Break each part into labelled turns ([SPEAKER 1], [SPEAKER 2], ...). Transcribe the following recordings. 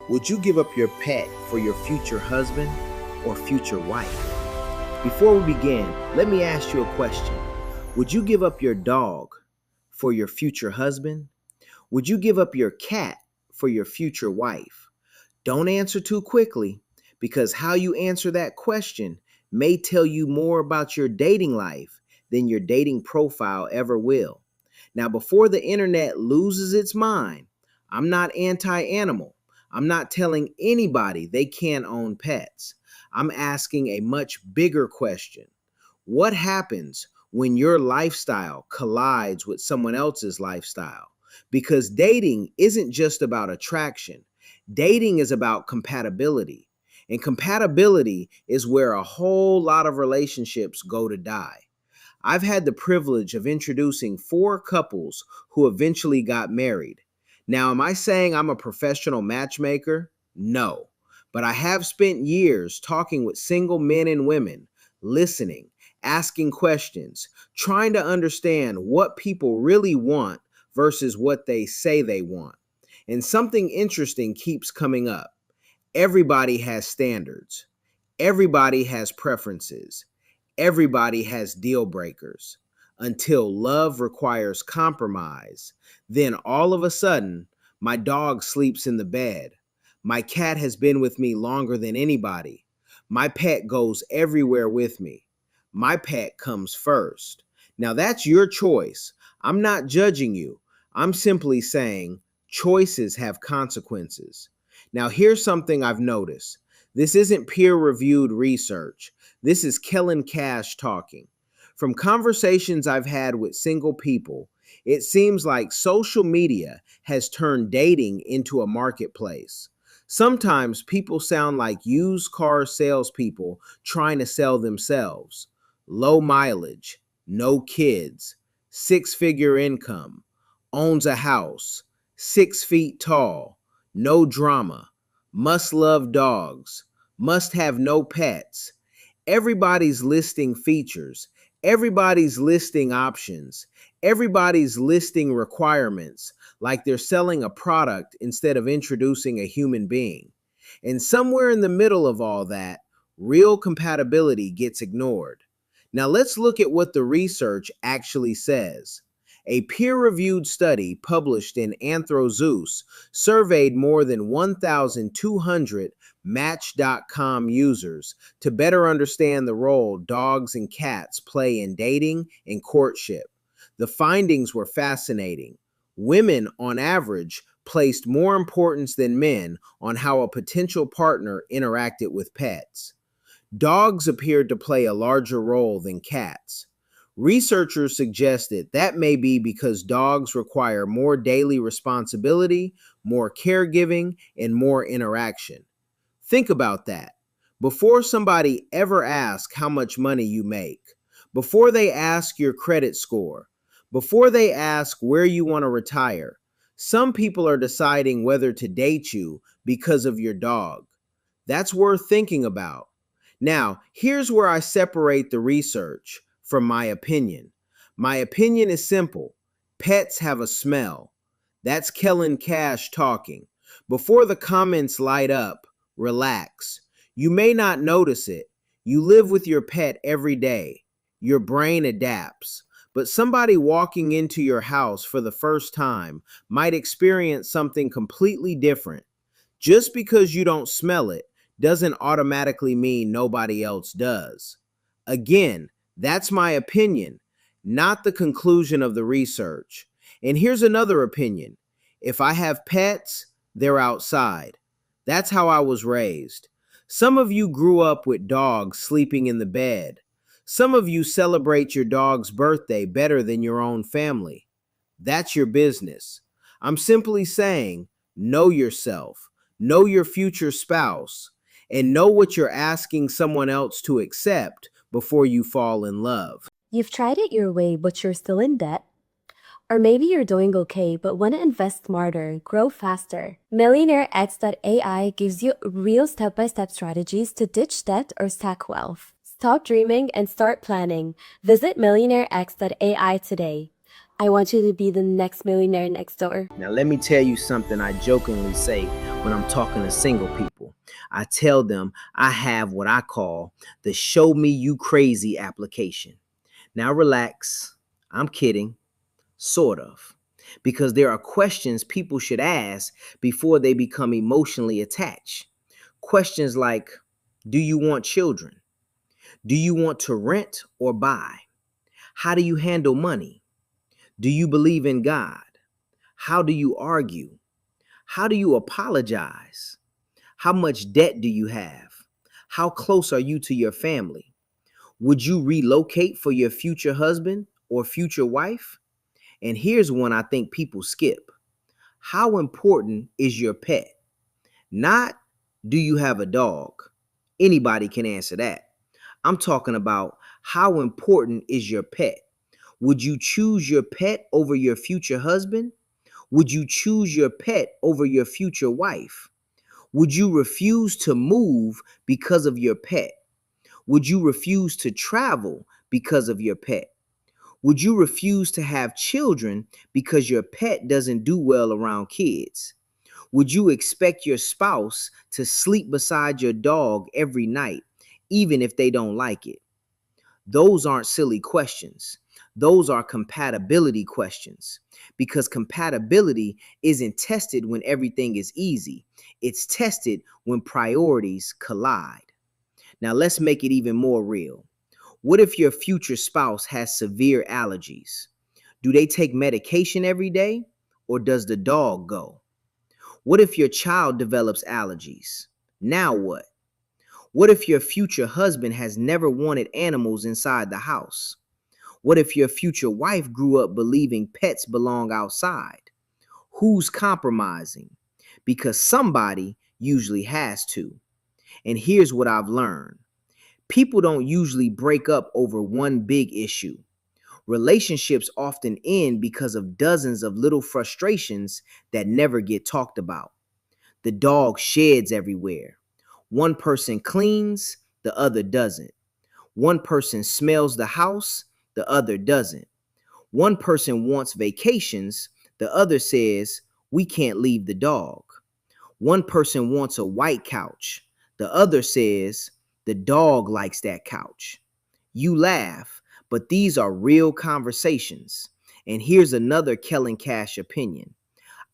[SPEAKER 1] Would you give up your pet for your future husband or future wife? Before we begin, let me ask you a question. Would you give up your dog for your future husband? Would you give up your cat for your future wife? Don't answer too quickly, because how you answer that question may tell you more about your dating life than your dating profile ever will. Now, before the internet loses its mind, I'm not anti-animal. I'm not telling anybody they can't own pets. I'm asking a much bigger question. What happens when your lifestyle collides with someone else's lifestyle? Because dating isn't just about attraction. Dating is about compatibility. And compatibility is where a whole lot of relationships go to die. I've had the privilege of introducing 4 couples who eventually got married. Now, am I saying I'm a professional matchmaker? No. But I have spent years talking with single men and women, listening, asking questions, trying to understand what people really want versus what they say they want. And something interesting keeps coming up. Everybody has standards. Everybody has preferences. Everybody has deal breakers. Until love requires compromise, then all of a sudden, my dog sleeps in the bed. My cat has been with me longer than anybody. My pet goes everywhere with me. My pet comes first. Now that's your choice. I'm not judging you. I'm simply saying choices have consequences. Now here's something I've noticed. This isn't peer-reviewed research. This is Kellen Kash talking. From conversations I've had with single people, it seems like social media has turned dating into a marketplace. Sometimes people sound like used car salespeople trying to sell themselves. Low mileage, no kids, 6-figure income, owns a house, 6 feet tall, no drama, must love dogs, must have no pets. Everybody's listing features. Everybody's listing options. Everybody's listing requirements like they're selling a product instead of introducing a human being. And somewhere in the middle of all that, real compatibility gets ignored. Now let's look at what the research actually says. A peer-reviewed study published in Anthrozoos surveyed more than 1,200 Match.com users to better understand the role dogs and cats play in dating and courtship. The findings were fascinating. Women, on average, placed more importance than men on how a potential partner interacted with pets. Dogs appeared to play a larger role than cats. Researchers suggested that may be because dogs require more daily responsibility, more caregiving, and more interaction. Think about that. Before somebody ever asks how much money you make, before they ask your credit score, before they ask where you want to retire, some people are deciding whether to date you because of your dog. That's worth thinking about. Now, here's where I separate the research from my opinion. My opinion is simple. Pets have a smell. That's Kellen Kash talking. Before the comments light up, relax. You may not notice it. You live with your pet every day. Your brain adapts. But somebody walking into your house for the first time might experience something completely different. Just because you don't smell it doesn't automatically mean nobody else does. Again, that's my opinion, not the conclusion of the research. And here's another opinion. If I have pets, they're outside. That's how I was raised. Some of you grew up with dogs sleeping in the bed. Some of you celebrate your dog's birthday better than your own family. That's your business. I'm simply saying, know yourself, know your future spouse, and know what you're asking someone else to accept before you fall in love.
[SPEAKER 2] You've tried it your way, but you're still in debt. Or maybe you're doing okay, but want to invest smarter, grow faster. MillionaireX.ai gives you real step-by-step strategies to ditch debt or stack wealth. Stop dreaming and start planning. Visit MillionaireX.ai today. I want you to be the next millionaire next door.
[SPEAKER 1] Now, let me tell you something I jokingly say when I'm talking to single people. I tell them I have what I call the show me you crazy application. Now, relax. I'm kidding, sort of. Because there are questions people should ask before they become emotionally attached. Questions like, do you want children? Do you want to rent or buy? How do you handle money? Do you believe in God? How do you argue? How do you apologize? How much debt do you have? How close are you to your family? Would you relocate for your future husband or future wife? And here's one I think people skip. How important is your pet? Not, do you have a dog? Anybody can answer that. I'm talking about, how important is your pet? Would you choose your pet over your future husband? Would you choose your pet over your future wife? Would you refuse to move because of your pet? Would you refuse to travel because of your pet? Would you refuse to have children because your pet doesn't do well around kids? Would you expect your spouse to sleep beside your dog every night, even if they don't like it? Those aren't silly questions. Those are compatibility questions, because compatibility isn't tested when everything is easy. It's tested when priorities collide. Now, let's make it even more real. What if your future spouse has severe allergies? Do they take medication every day, or does the dog go? What if your child develops allergies? Now what? What if your future husband has never wanted animals inside the house? What if your future wife grew up believing pets belong outside? Who's compromising? Because somebody usually has to. And here's what I've learned. People don't usually break up over one big issue. Relationships often end because of dozens of little frustrations that never get talked about. The dog sheds everywhere. One person cleans, the other doesn't. One person smells the house, the other doesn't. One person wants vacations, the other says, we can't leave the dog. One person wants a white couch, the other says, the dog likes that couch. You laugh, but these are real conversations. And here's another Kellen Kash opinion.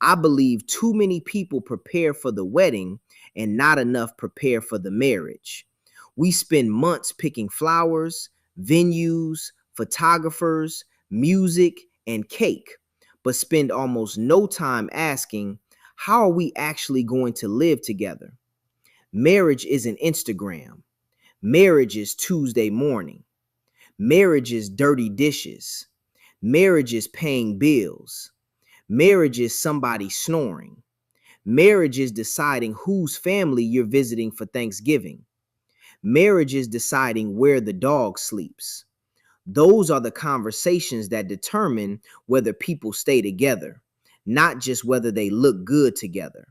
[SPEAKER 1] I believe too many people prepare for the wedding and not enough prepare for the marriage. We spend months picking flowers, venues, photographers, music, and cake, but spend almost no time asking, how are we actually going to live together? Marriage isn't Instagram. Marriage is Tuesday morning. Marriage is dirty dishes. Marriage is paying bills. Marriage is somebody snoring. Marriage is deciding whose family you're visiting for Thanksgiving. Marriage is deciding where the dog sleeps. Those are the conversations that determine whether people stay together, not just whether they look good together.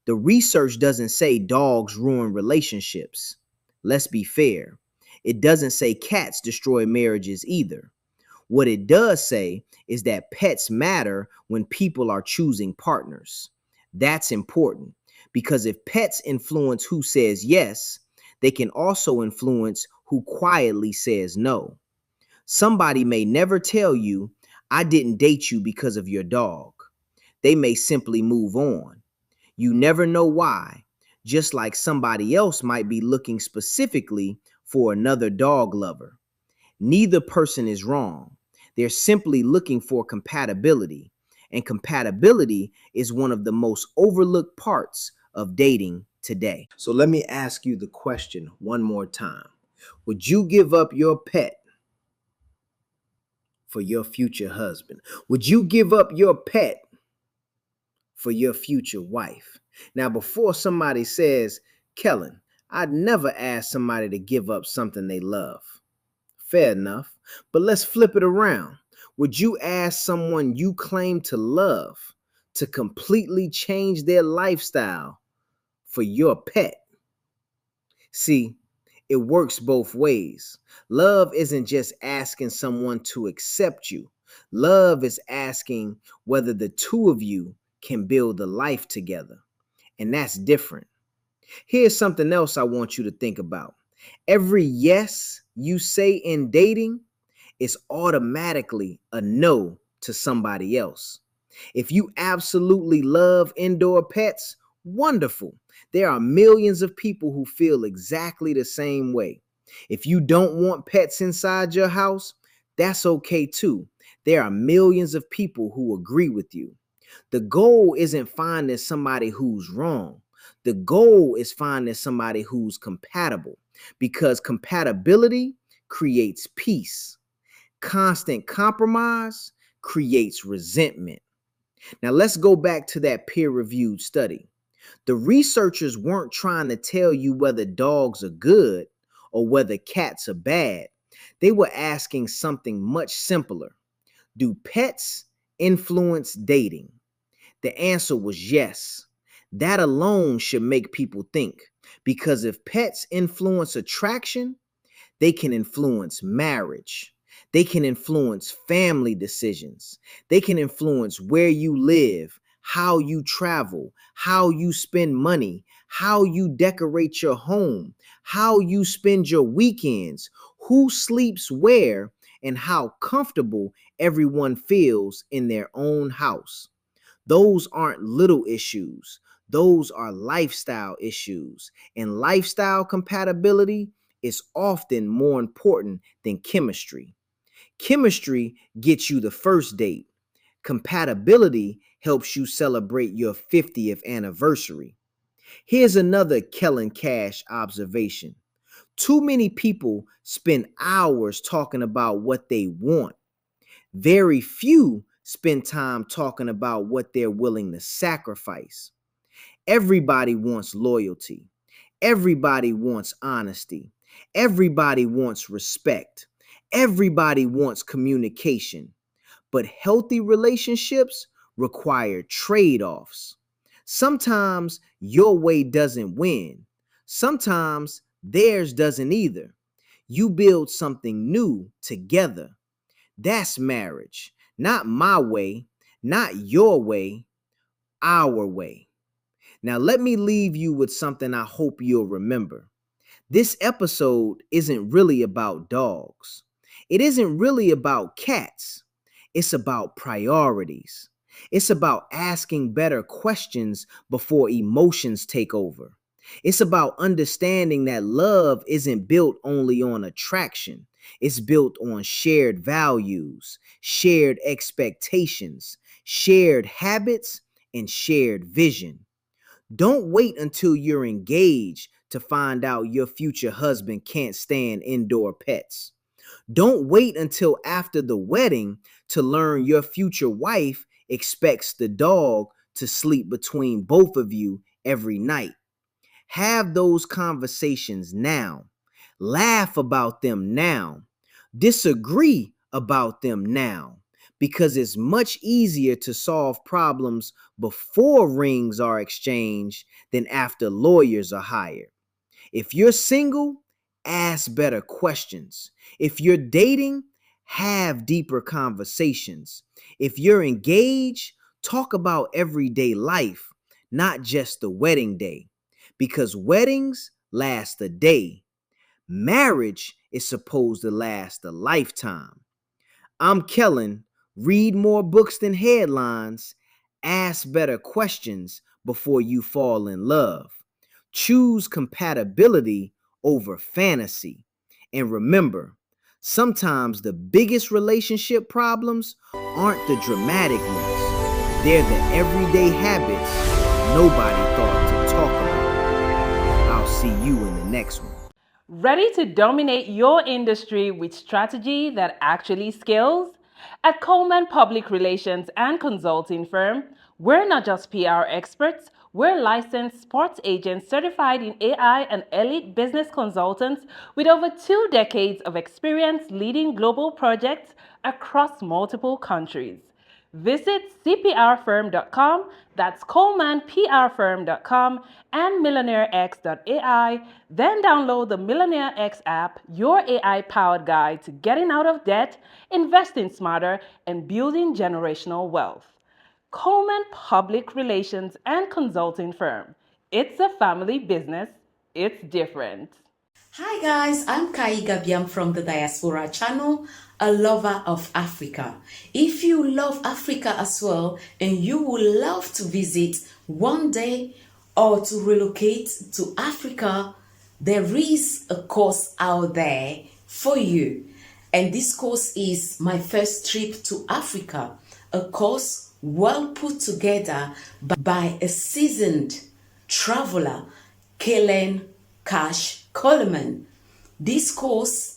[SPEAKER 1] The research doesn't say dogs ruin relationships. Let's be fair. It doesn't say cats destroy marriages either. What it does say is that pets matter when people are choosing partners. That's important, because if pets influence who says yes, they can also influence who quietly says no. Somebody may never tell you, I didn't date you because of your dog. They may simply move on. You never know why, just like somebody else might be looking specifically for another dog lover. Neither person is wrong. They're simply looking for compatibility. And compatibility is one of the most overlooked parts of dating today. So let me ask you the question one more time. Would you give up your pet for your future husband? Would you give up your pet for your future wife? Now, before somebody says, Kellen, I'd never ask somebody to give up something they love. Fair enough. But let's flip it around. Would you ask someone you claim to love to completely change their lifestyle for your pet? See, it works both ways. Love isn't just asking someone to accept you. Love is asking whether the two of you can build a life together, and that's different. Here's something else I want you to think about. Every yes you say in dating is automatically a no to somebody else. If you absolutely love indoor pets, wonderful. There are millions of people who feel exactly the same way. If you don't want pets inside your house, that's okay too. There are millions of people who agree with you. The goal isn't finding somebody who's wrong. The goal is finding somebody who's compatible because compatibility creates peace. Constant compromise creates resentment. Now, let's go back to that peer reviewed study. The researchers weren't trying to tell you whether dogs are good or whether cats are bad. They were asking something much simpler. Do pets influence dating? The answer was yes. That alone should make people think because if pets influence attraction, they can influence marriage. They can influence family decisions. They can influence where you live, how you travel, how you spend money, how you decorate your home, how you spend your weekends, who sleeps where, and how comfortable everyone feels in their own house. Those aren't little issues. Those are lifestyle issues. And lifestyle compatibility is often more important than chemistry. Chemistry gets you the first date. Compatibility helps you celebrate your 50th anniversary. Here's another Kellen Cash observation. Too many people spend hours talking about what they want. Very few spend time talking about what they're willing to sacrifice. Everybody wants loyalty. Everybody wants honesty. Everybody wants respect. Everybody wants communication. But healthy relationships require trade offs. Sometimes your way doesn't win, sometimes theirs doesn't either. You build something new together. That's marriage. Not my way, not your way, our way. Now, let me leave you with something I hope you'll remember. This episode isn't really about dogs. It isn't really about cats. It's about priorities. It's about asking better questions before emotions take over. It's about understanding that love isn't built only on attraction. It's built on shared values, shared expectations, shared habits, and shared vision. Don't wait until you're engaged to find out your future husband can't stand indoor pets. Don't wait until after the wedding to learn your future wife expects the dog to sleep between both of you every night. Have those conversations now. Laugh about them now. Disagree about them now. Because it's much easier to solve problems before rings are exchanged than after lawyers are hired. If you're single, ask better questions. If you're dating, have deeper conversations. If you're engaged, talk about everyday life, not just the wedding day. Because weddings last a day. Marriage is supposed to last a lifetime. I'm Kellen. Read more books than headlines. Ask better questions before you fall in love. Choose compatibility over fantasy. And remember, sometimes the biggest relationship problems aren't the dramatic ones, they're the everyday habits nobody thought to talk about. I'll see you in the next one.
[SPEAKER 3] Ready to dominate your industry with strategy that actually scales? At Coleman Public Relations and Consulting Firm, we're not just PR experts, we're licensed sports agents certified in AI and elite business consultants with over 2 decades of experience leading global projects across multiple countries. Visit CPRFIRM.com, that's ColemanPRFIRM.com, and MillionaireX.ai. Then download the Millionaire X app, your AI powered guide to getting out of debt, investing smarter, and building generational wealth. Coleman Public Relations and Consulting Firm. It's a family business, it's different.
[SPEAKER 4] Hi guys, I'm Kai Gabiam from the Diaspora channel, a lover of Africa. If you love Africa as well and you would love to visit one day or to relocate to Africa, there is a course out there for you. And this course is My First Trip to Africa, a course well put together by a seasoned traveler, Kellen, Kash, Coleman. This course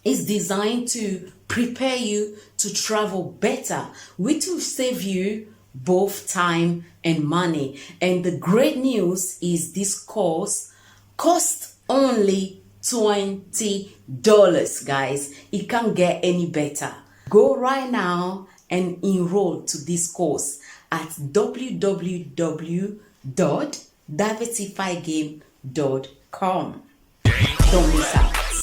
[SPEAKER 4] is designed to prepare you to travel better, which will save you both time and money. And the great news is this course costs only $20, guys. It can't get any better. Go right now and enroll to this course at www.diversifygame.com. Don't miss out.